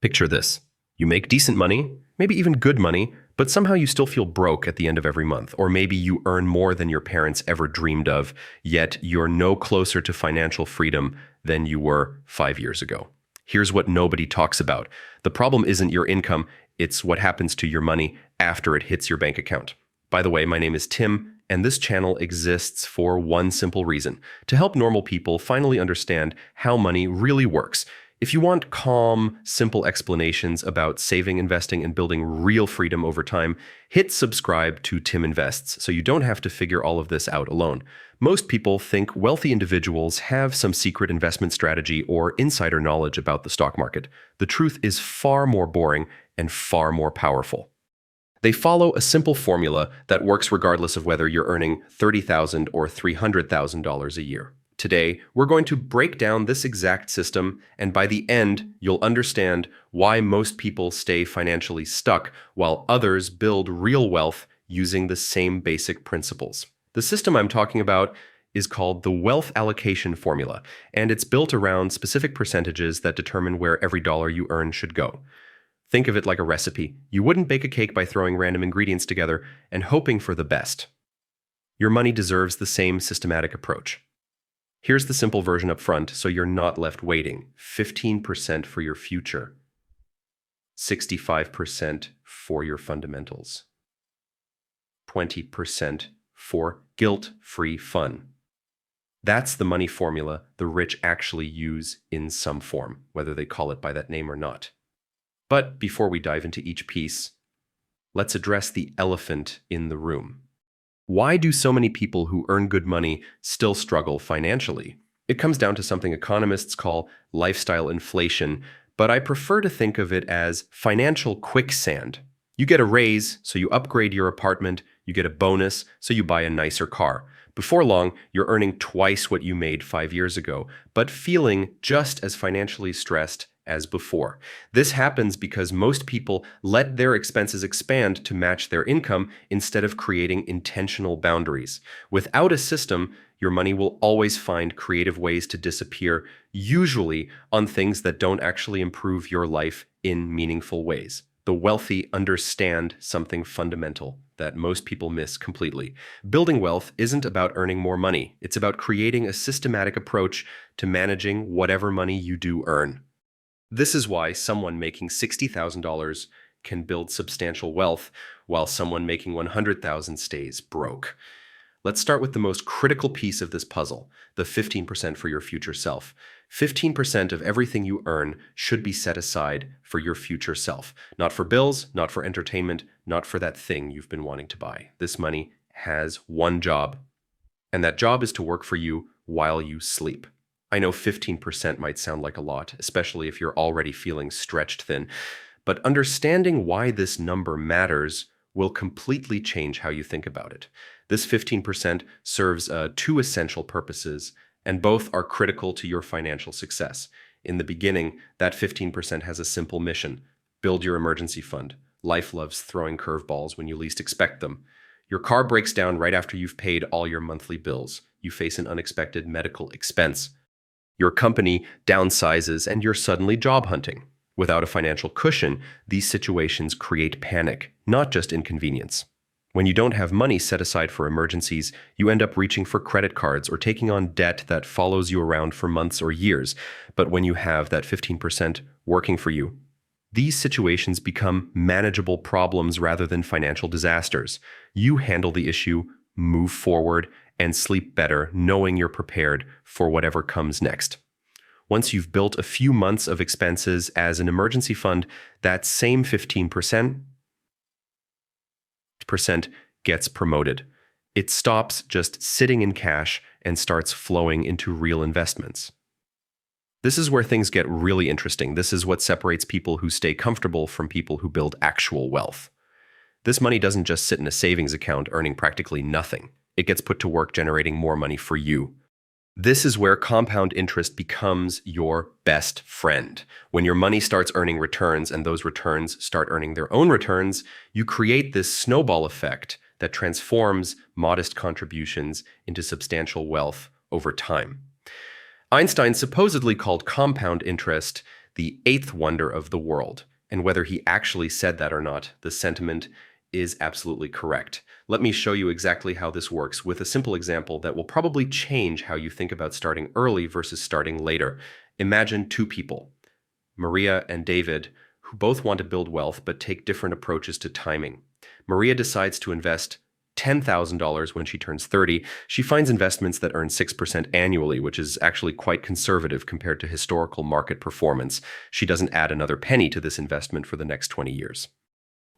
Picture this. You make decent money, maybe even good money, but somehow you still feel broke at the end of every month. Or maybe you earn more than your parents ever dreamed of, yet you're no closer to financial freedom than you were 5 years ago. Here's what nobody talks about. The problem isn't your income, it's what happens to your money after it hits your bank account. By the way, my name is Tim, and this channel exists for one simple reason: to help normal people finally understand how money really works. If you want calm, simple explanations about saving, investing, and building real freedom over time, hit subscribe to Tim Invests so you don't have to figure all of this out alone. Most people think wealthy individuals have some secret investment strategy or insider knowledge about the stock market. The truth is far more boring and far more powerful. They follow a simple formula that works regardless of whether you're earning $30,000 or $300,000 a year. Today, we're going to break down this exact system, and by the end, you'll understand why most people stay financially stuck while others build real wealth using the same basic principles. The system I'm talking about is called the wealth allocation formula, and it's built around specific percentages that determine where every dollar you earn should go. Think of it like a recipe. You wouldn't bake a cake by throwing random ingredients together and hoping for the best. Your money deserves the same systematic approach. Here's the simple version up front so you're not left waiting. 15% for your future. 65% for your fundamentals. 20% for guilt-free fun. That's the money formula the rich actually use in some form, whether they call it by that name or not. But before we dive into each piece, let's address the elephant in the room. Why do so many people who earn good money still struggle financially? It comes down to something economists call lifestyle inflation, but I prefer to think of it as financial quicksand. You get a raise, so you upgrade your apartment. You get a bonus, so you buy a nicer car. Before long, you're earning twice what you made 5 years ago, but feeling just as financially stressed as before. This happens because most people let their expenses expand to match their income instead of creating intentional boundaries. Without a system, your money will always find creative ways to disappear, usually on things that don't actually improve your life in meaningful ways. The wealthy understand something fundamental that most people miss completely. Building wealth isn't about earning more money. It's about creating a systematic approach to managing whatever money you do earn. This is why someone making $60,000 can build substantial wealth, while someone making $100,000 stays broke. Let's start with the most critical piece of this puzzle, the 15% for your future self. 15% of everything you earn should be set aside for your future self. Not for bills, not for entertainment, not for that thing you've been wanting to buy. This money has one job, and that job is to work for you while you sleep. I know 15% might sound like a lot, especially if you're already feeling stretched thin, but understanding why this number matters will completely change how you think about it. This 15% serves two essential purposes, and both are critical to your financial success. In the beginning, that 15% has a simple mission: build your emergency fund. Life loves throwing curveballs when you least expect them. Your car breaks down right after you've paid all your monthly bills. You face an unexpected medical expense. Your company downsizes and you're suddenly job hunting. Without a financial cushion, these situations create panic, not just inconvenience. When you don't have money set aside for emergencies, you end up reaching for credit cards or taking on debt that follows you around for months or years. But when you have that 15% working for you, these situations become manageable problems rather than financial disasters. You handle the issue, move forward, and sleep better knowing you're prepared for whatever comes next. Once you've built a few months of expenses as an emergency fund, that same 15% gets promoted. It stops just sitting in cash and starts flowing into real investments. This is where things get really interesting. This is what separates people who stay comfortable from people who build actual wealth. This money doesn't just sit in a savings account earning practically nothing. It gets put to work generating more money for you. This is where compound interest becomes your best friend. When your money starts earning returns and those returns start earning their own returns, you create this snowball effect that transforms modest contributions into substantial wealth over time. Einstein supposedly called compound interest the eighth wonder of the world. And whether he actually said that or not, the sentiment is absolutely correct. Let me show you exactly how this works with a simple example that will probably change how you think about starting early versus starting later. Imagine two people, Maria and David, who both want to build wealth but take different approaches to timing. Maria decides to invest $10,000 when she turns 30. She finds investments that earn 6% annually, which is actually quite conservative compared to historical market performance. She doesn't add another penny to this investment for the next 20 years.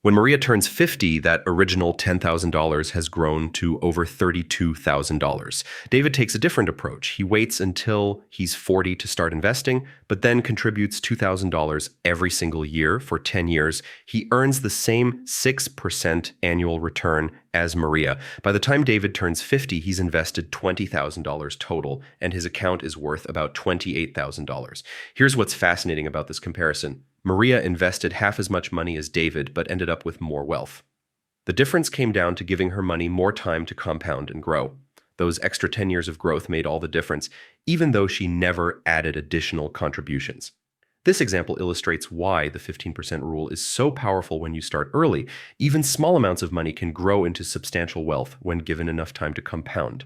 When Maria turns 50, that original $10,000 has grown to over $32,000. David takes a different approach. He waits until he's 40 to start investing, but then contributes $2,000 every single year for 10 years. He earns the same 6% annual return as Maria. By the time David turns 50, he's invested $20,000 total, and his account is worth about $28,000. Here's what's fascinating about this comparison. Maria invested half as much money as David, but ended up with more wealth. The difference came down to giving her money more time to compound and grow. Those extra 10 years of growth made all the difference, even though she never added additional contributions. This example illustrates why the 15% rule is so powerful when you start early. Even small amounts of money can grow into substantial wealth when given enough time to compound.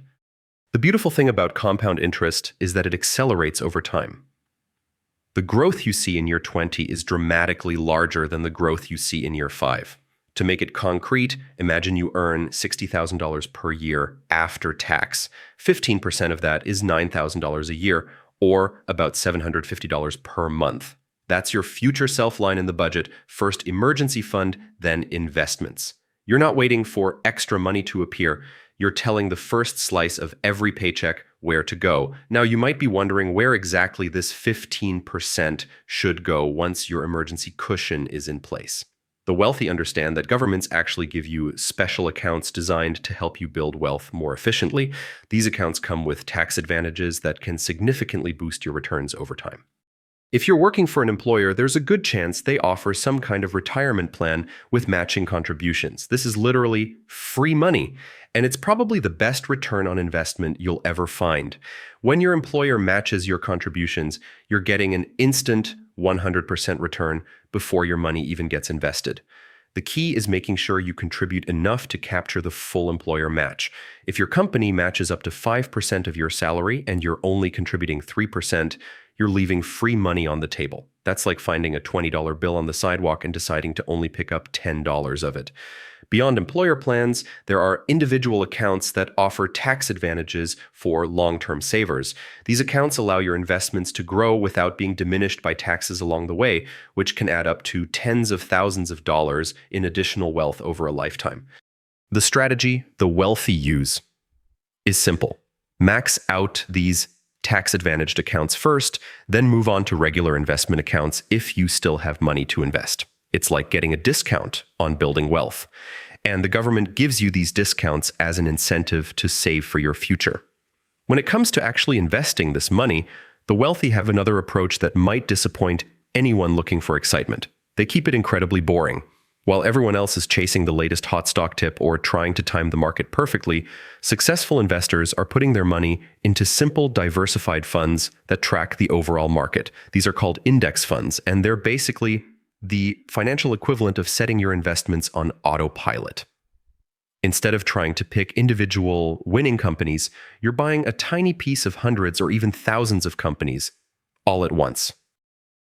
The beautiful thing about compound interest is that it accelerates over time. The growth you see in year 20 is dramatically larger than the growth you see in year 5. To make it concrete, imagine you earn $60,000 per year after tax. 15% of that is $9,000 a year, or about $750 per month. That's your future self line in the budget: first emergency fund, then investments. You're not waiting for extra money to appear. You're telling the first slice of every paycheck where to go. Now, you might be wondering where exactly this 15% should go once your emergency cushion is in place. The wealthy understand that governments actually give you special accounts designed to help you build wealth more efficiently. These accounts come with tax advantages that can significantly boost your returns over time. If you're working for an employer, there's a good chance they offer some kind of retirement plan with matching contributions. This is literally free money, and it's probably the best return on investment you'll ever find. When your employer matches your contributions, you're getting an instant 100% return before your money even gets invested. The key is making sure you contribute enough to capture the full employer match. If your company matches up to 5% of your salary and you're only contributing 3%, you're leaving free money on the table. That's like finding a $20 bill on the sidewalk and deciding to only pick up $10 of it. Beyond employer plans, there are individual accounts that offer tax advantages for long-term savers. These accounts allow your investments to grow without being diminished by taxes along the way, which can add up to tens of thousands of dollars in additional wealth over a lifetime. The strategy the wealthy use is simple. Max out these tax-advantaged accounts first, then move on to regular investment accounts if you still have money to invest. It's like getting a discount on building wealth. And the government gives you these discounts as an incentive to save for your future. When it comes to actually investing this money, the wealthy have another approach that might disappoint anyone looking for excitement. They keep it incredibly boring. While everyone else is chasing the latest hot stock tip or trying to time the market perfectly, successful investors are putting their money into simple, diversified funds that track the overall market. These are called index funds, and they're basically the financial equivalent of setting your investments on autopilot. Instead of trying to pick individual winning companies, you're buying a tiny piece of hundreds or even thousands of companies all at once.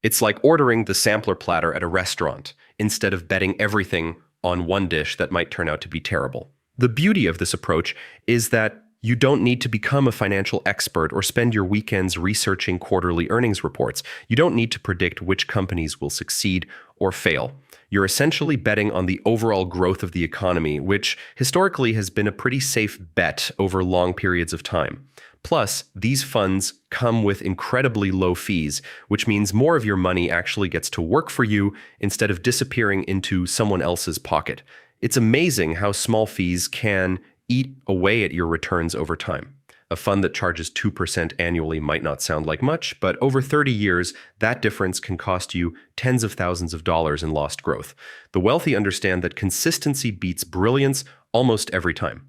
It's like ordering the sampler platter at a restaurant instead of betting everything on one dish that might turn out to be terrible. The beauty of this approach is that you don't need to become a financial expert or spend your weekends researching quarterly earnings reports. You don't need to predict which companies will succeed or fail. You're essentially betting on the overall growth of the economy, which historically has been a pretty safe bet over long periods of time. Plus, these funds come with incredibly low fees, which means more of your money actually gets to work for you instead of disappearing into someone else's pocket. It's amazing how small fees can eat away at your returns over time. A fund that charges 2% annually might not sound like much, but over 30 years, that difference can cost you tens of thousands of dollars in lost growth. The wealthy understand that consistency beats brilliance almost every time.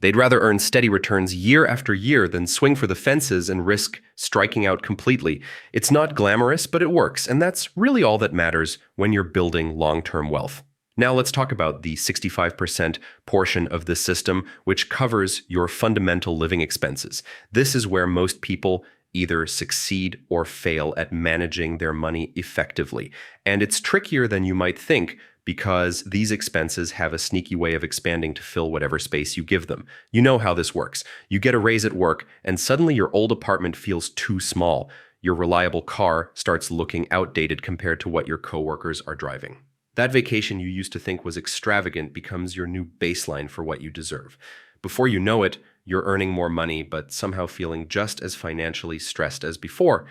They'd rather earn steady returns year after year than swing for the fences and risk striking out completely. It's not glamorous, but it works, and that's really all that matters when you're building long-term wealth. Now let's talk about the 65% portion of the system, which covers your fundamental living expenses. This is where most people either succeed or fail at managing their money effectively. And it's trickier than you might think, because these expenses have a sneaky way of expanding to fill whatever space you give them. You know how this works. You get a raise at work, and suddenly your old apartment feels too small. Your reliable car starts looking outdated compared to what your coworkers are driving. That vacation you used to think was extravagant becomes your new baseline for what you deserve. Before you know it, you're earning more money, but somehow feeling just as financially stressed as before.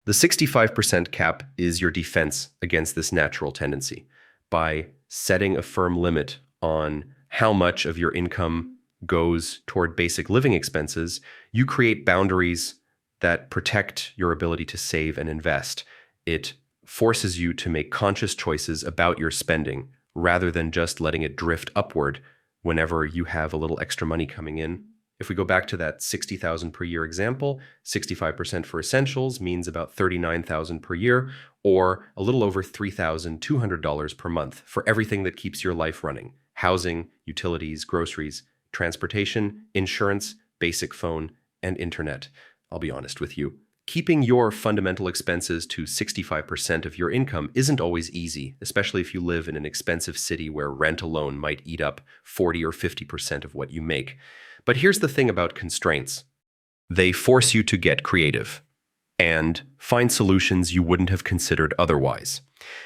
The 65% cap is your defense against this natural tendency. By setting a firm limit on how much of your income goes toward basic living expenses, you create boundaries that protect your ability to save and invest. It forces you to make conscious choices about your spending rather than just letting it drift upward whenever you have a little extra money coming in. If we go back to that $60,000 per year example, 65% for essentials means about $39,000 per year, or a little over $3,200 per month for everything that keeps your life running: housing, utilities, groceries, transportation, insurance, basic phone, and internet. I'll be honest with you. Keeping your fundamental expenses to 65% of your income isn't always easy, especially if you live in an expensive city where rent alone might eat up 40 or 50% of what you make. But here's the thing about constraints. They force you to get creative and find solutions you wouldn't have considered otherwise.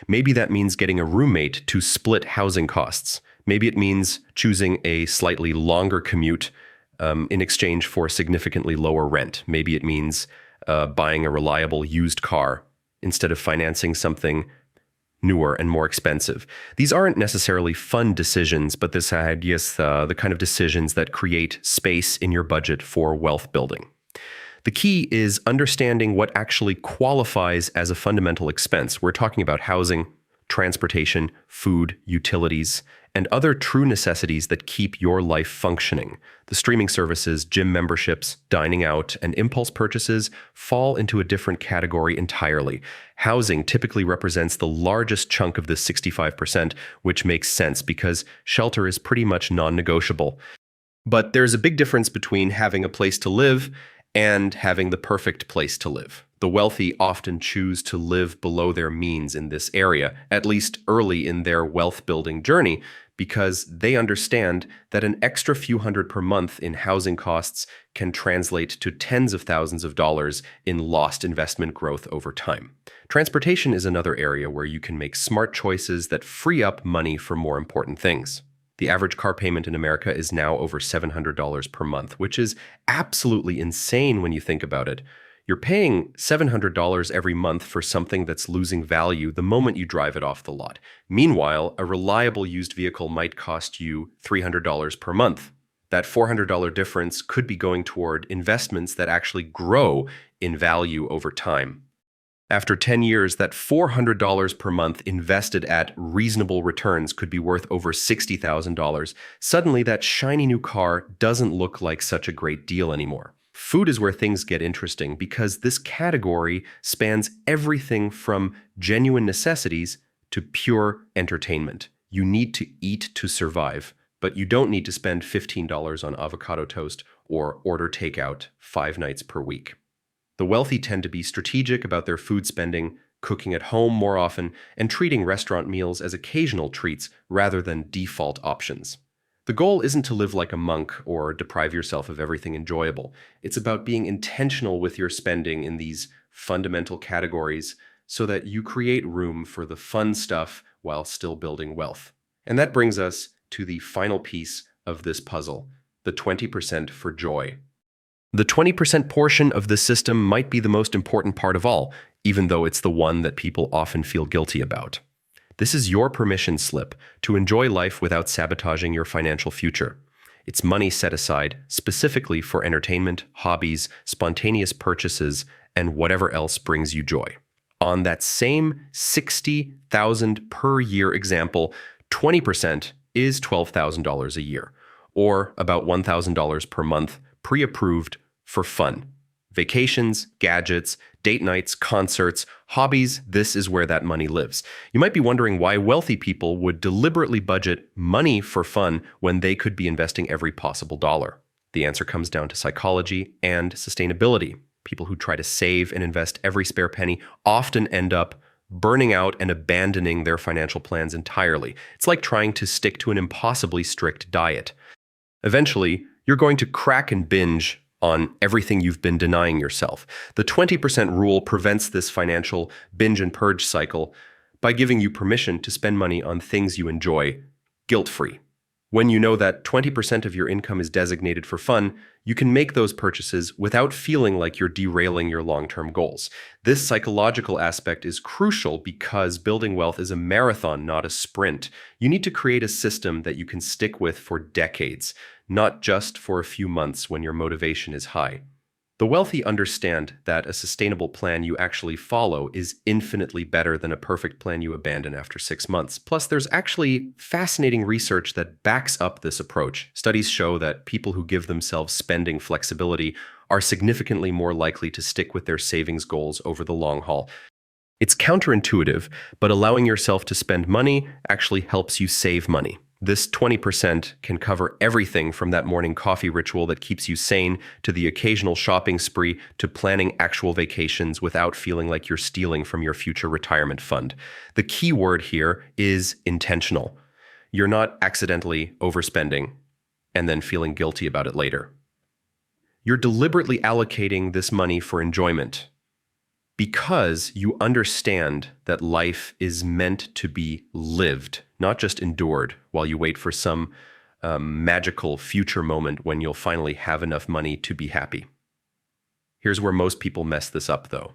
Maybe that means getting a roommate to split housing costs. Maybe it means choosing a slightly longer commute in exchange for significantly lower rent. Maybe it means buying a reliable used car instead of financing something newer and more expensive. These aren't necessarily fun decisions, but this idea's the kind of decisions that create space in your budget for wealth building. The key is understanding what actually qualifies as a fundamental expense. We're talking about housing, transportation, food, utilities, and other true necessities that keep your life functioning. The streaming services, gym memberships, dining out, and impulse purchases fall into a different category entirely. Housing typically represents the largest chunk of this 65%, which makes sense because shelter is pretty much non-negotiable. But there's a big difference between having a place to live and having the perfect place to live. The wealthy often choose to live below their means in this area, at least early in their wealth-building journey, because they understand that an extra few hundred per month in housing costs can translate to tens of thousands of dollars in lost investment growth over time. Transportation is another area where you can make smart choices that free up money for more important things. The average car payment in America is now over $700 per month, which is absolutely insane when you think about it. You're paying $700 every month for something that's losing value the moment you drive it off the lot. Meanwhile, a reliable used vehicle might cost you $300 per month. That $400 difference could be going toward investments that actually grow in value over time. After 10 years, that $400 per month invested at reasonable returns could be worth over $60,000. Suddenly, that shiny new car doesn't look like such a great deal anymore. Food is where things get interesting because this category spans everything from genuine necessities to pure entertainment. You need to eat to survive, but you don't need to spend $15 on avocado toast or order takeout 5 nights per week. The wealthy tend to be strategic about their food spending, cooking at home more often, and treating restaurant meals as occasional treats rather than default options. The goal isn't to live like a monk or deprive yourself of everything enjoyable. It's about being intentional with your spending in these fundamental categories so that you create room for the fun stuff while still building wealth. And that brings us to the final piece of this puzzle, the 20% for joy. The 20% portion of the system might be the most important part of all, even though it's the one that people often feel guilty about. This is your permission slip to enjoy life without sabotaging your financial future. It's money set aside specifically for entertainment, hobbies, spontaneous purchases, and whatever else brings you joy. On that same $60,000 per year example, 20% is $12,000 a year. or about $1,000 per month, pre-approved for fun. Vacations, gadgets, date nights, concerts, hobbies, this is where that money lives. You might be wondering why wealthy people would deliberately budget money for fun when they could be investing every possible dollar. The answer comes down to psychology and sustainability. People who try to save and invest every spare penny often end up burning out and abandoning their financial plans entirely. It's like trying to stick to an impossibly strict diet. Eventually, you're going to crack and binge on everything you've been denying yourself. The 20% rule prevents this financial binge and purge cycle by giving you permission to spend money on things you enjoy, guilt-free. When you know that 20% of your income is designated for fun, you can make those purchases without feeling like you're derailing your long-term goals. This psychological aspect is crucial because building wealth is a marathon, not a sprint. You need to create a system that you can stick with for decades, not just for a few months when your motivation is high. The wealthy understand that a sustainable plan you actually follow is infinitely better than a perfect plan you abandon after 6 months. Plus, there's actually fascinating research that backs up this approach. Studies show that people who give themselves spending flexibility are significantly more likely to stick with their savings goals over the long haul. It's counterintuitive, but allowing yourself to spend money actually helps you save money. This 20% can cover everything from that morning coffee ritual that keeps you sane to the occasional shopping spree to planning actual vacations without feeling like you're stealing from your future retirement fund. The key word here is intentional. You're not accidentally overspending and then feeling guilty about it later. You're deliberately allocating this money for enjoyment because you understand that life is meant to be lived, not just endured, while you wait for some magical future moment when you'll finally have enough money to be happy. Here's where most people mess this up, though.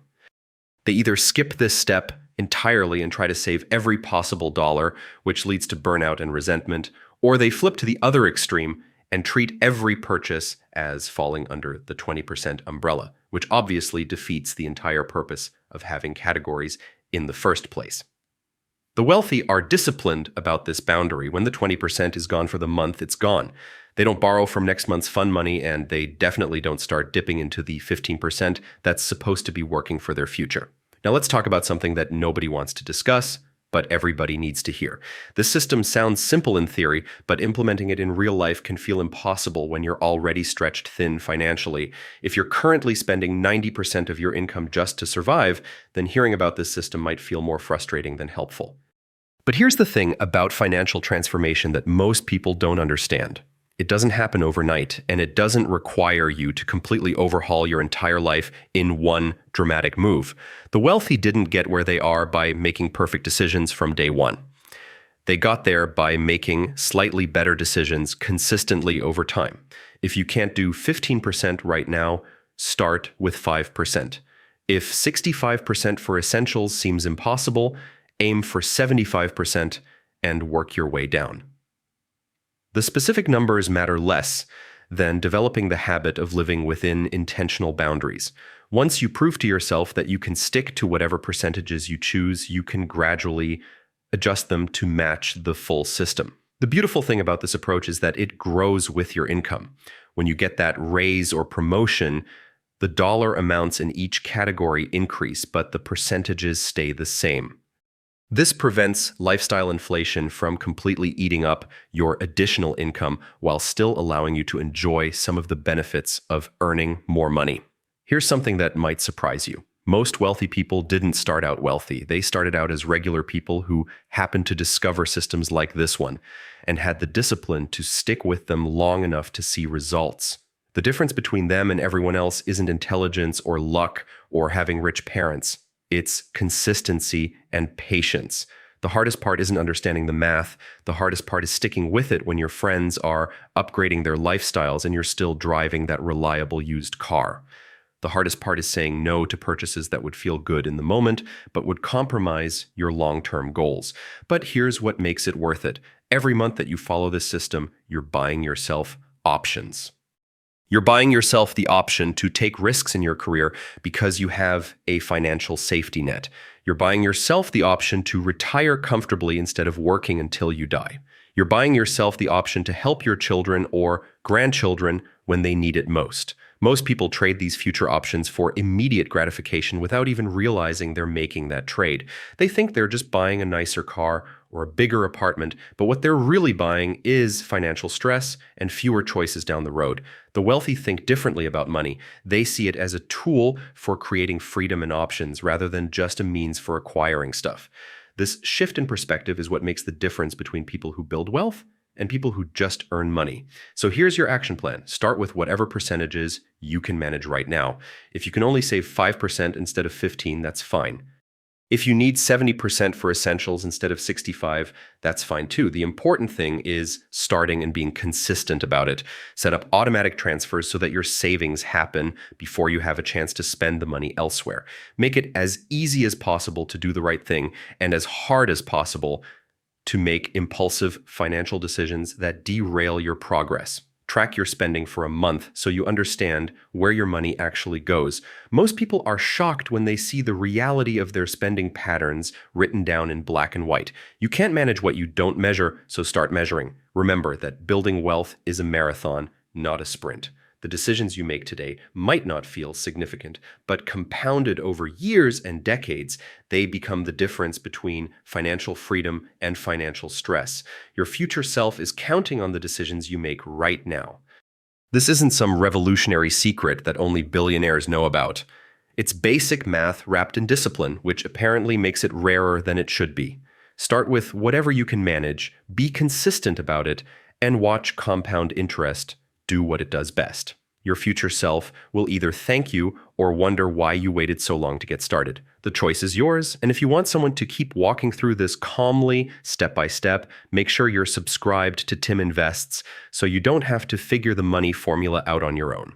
They either skip this step entirely and try to save every possible dollar, which leads to burnout and resentment, or they flip to the other extreme and treat every purchase as falling under the 20% umbrella, which obviously defeats the entire purpose of having categories in the first place. The wealthy are disciplined about this boundary. When the 20% is gone for the month, it's gone. They don't borrow from next month's fun money, and they definitely don't start dipping into the 15% that's supposed to be working for their future. Now let's talk about something that nobody wants to discuss, but everybody needs to hear. This system sounds simple in theory, but implementing it in real life can feel impossible when you're already stretched thin financially. If you're currently spending 90% of your income just to survive, then hearing about this system might feel more frustrating than helpful. But here's the thing about financial transformation that most people don't understand. It doesn't happen overnight, and it doesn't require you to completely overhaul your entire life in one dramatic move. The wealthy didn't get where they are by making perfect decisions from day one. They got there by making slightly better decisions consistently over time. If you can't do 15% right now, start with 5%. If 65% for essentials seems impossible, aim for 75% and work your way down. The specific numbers matter less than developing the habit of living within intentional boundaries. Once you prove to yourself that you can stick to whatever percentages you choose, you can gradually adjust them to match the full system. The beautiful thing about this approach is that it grows with your income. When you get that raise or promotion, the dollar amounts in each category increase, but the percentages stay the same. This prevents lifestyle inflation from completely eating up your additional income while still allowing you to enjoy some of the benefits of earning more money. Here's something that might surprise you. Most wealthy people didn't start out wealthy. They started out as regular people who happened to discover systems like this one and had the discipline to stick with them long enough to see results. The difference between them and everyone else isn't intelligence or luck or having rich parents. It's consistency and patience. The hardest part isn't understanding the math. The hardest part is sticking with it when your friends are upgrading their lifestyles and you're still driving that reliable used car. The hardest part is saying no to purchases that would feel good in the moment, but would compromise your long-term goals. But here's what makes it worth it. Every month that you follow this system, you're buying yourself options. You're buying yourself the option to take risks in your career because you have a financial safety net. You're buying yourself the option to retire comfortably instead of working until you die. You're buying yourself the option to help your children or grandchildren when they need it most. Most people trade these future options for immediate gratification without even realizing they're making that trade. They think they're just buying a nicer car or a bigger apartment, but what they're really buying is financial stress and fewer choices down the road. The wealthy think differently about money. They see it as a tool for creating freedom and options rather than just a means for acquiring stuff. This shift in perspective is what makes the difference between people who build wealth and people who just earn money. So here's your action plan. Start with whatever percentages you can manage right now. If you can only save 5% instead of 15, that's fine. If you need 70% for essentials instead of 65, that's fine too. The important thing is starting and being consistent about it. Set up automatic transfers so that your savings happen before you have a chance to spend the money elsewhere. Make it as easy as possible to do the right thing and as hard as possible to make impulsive financial decisions that derail your progress. Track your spending for a month so you understand where your money actually goes. Most people are shocked when they see the reality of their spending patterns written down in black and white. You can't manage what you don't measure, so start measuring. Remember that building wealth is a marathon, not a sprint. The decisions you make today might not feel significant, but compounded over years and decades, they become the difference between financial freedom and financial stress. Your future self is counting on the decisions you make right now. This isn't some revolutionary secret that only billionaires know about. It's basic math wrapped in discipline, which apparently makes it rarer than it should be. Start with whatever you can manage, be consistent about it, and watch compound interest do what it does best. Your future self will either thank you or wonder why you waited so long to get started. The choice is yours, and if you want someone to keep walking through this calmly, step by step, make sure you're subscribed to Tim Invests so you don't have to figure the money formula out on your own.